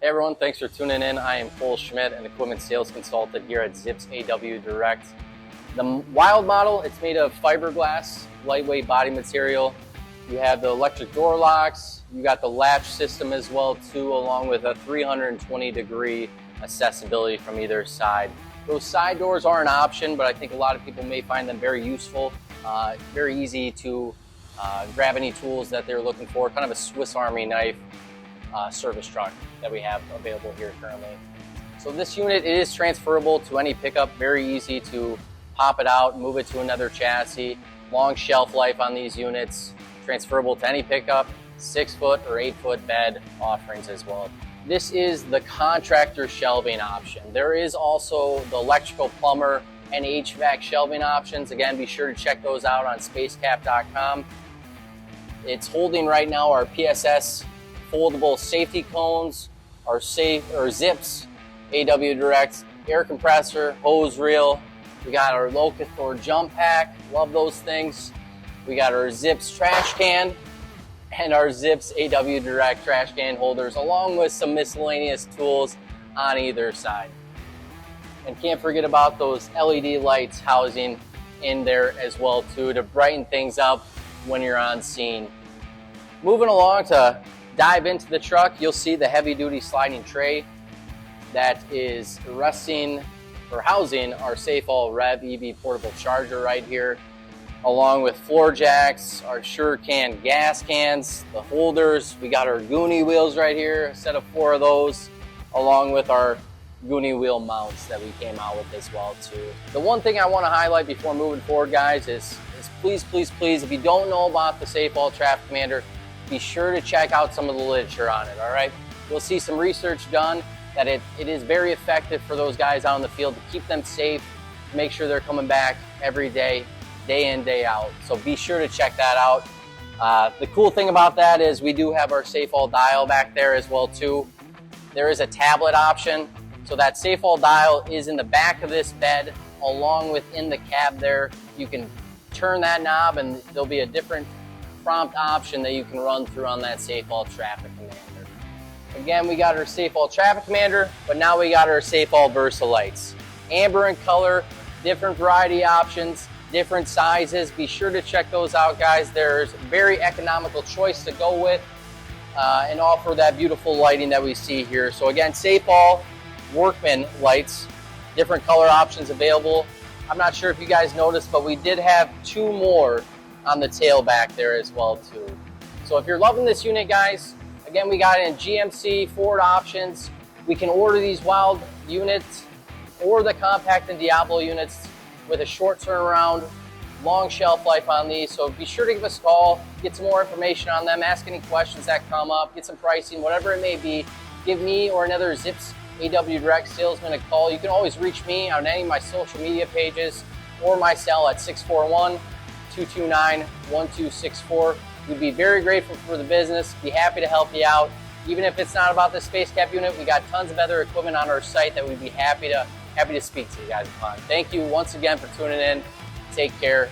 Hey everyone, thanks for tuning in. I am Cole Schmidt, an equipment sales consultant here at Zips AW Direct. The Wild model, it's made of fiberglass, lightweight body material. You have the electric door locks, you got the latch system as well too, along with a 320-degree accessibility from either side. Those side doors are an option, but I think a lot of people may find them very useful, very easy to grab any tools that they're looking for, kind of a Swiss Army knife service truck that we have available here currently. So this unit is transferable to any pickup, very easy to pop it out, move it to another chassis. Long shelf life on these units, transferable to any pickup, 6-foot or 8-foot bed offerings as well. This is the contractor shelving option. There is also the electrical, plumber, and HVAC shelving options. Again, be sure to check those out on SpaceKap.com. It's holding right now our PSS foldable safety cones, our Zips AW Direct air compressor, hose reel. We got our Locust or jump pack, love those things. We got our Zips trash can and our Zips AW Direct trash can holders, along with some miscellaneous tools on either side. And can't forget about those LED lights housing in there as well too, to brighten things up when you're on scene. Moving along to dive into the truck, you'll see the heavy-duty sliding tray that is resting or housing our SafeAll REV EV portable charger right here, along with floor jacks, our SureCan gas cans, the holders. We got our Goonie wheels right here, a set of 4 of those, along with our Goonie wheel mounts that we came out with as well too. The one thing I want to highlight before moving forward, guys, is please, if you don't know about the SafeAll Traffic Commander, be sure to check out some of the literature on it, all right? You'll see some research done that it is very effective for those guys out in the field to keep them safe, make sure they're coming back every day, day in, day out. So be sure to check that out. The cool thing about that is we do have our SafeAll dial back there as well too. There is a tablet option. So that SafeAll dial is in the back of this bed, along with in the cab there. You can turn that knob and there'll be a different prompt option that you can run through on that SafeAll Traffic Commander. Again, we got our SafeAll Traffic Commander, but now we got our SafeAll Versa lights. Amber in color, different variety options, different sizes. Be sure to check those out, guys. There's very economical choice to go with and offer that beautiful lighting that we see here. So again, SafeAll Workman lights, different color options available. I'm not sure if you guys noticed, but we did have 2 more on the tail back there as well too. So if you're loving this unit, guys, again, we got it in GMC, Ford options. We can order these Wild units or the Compact and Diablo units with a short turnaround, long shelf life on these. So be sure to give us a call, get some more information on them, ask any questions that come up, get some pricing, whatever it may be. Give me or another Zips AW Direct salesman a call. You can always reach me on any of my social media pages or my cell at 641-229-1264. We'd be very grateful for the business, be happy to help you out. Even if it's not about the SpaceKap unit, we got tons of other equipment on our site that we'd be happy to speak to you guys upon. Thank you once again for tuning in. Take care.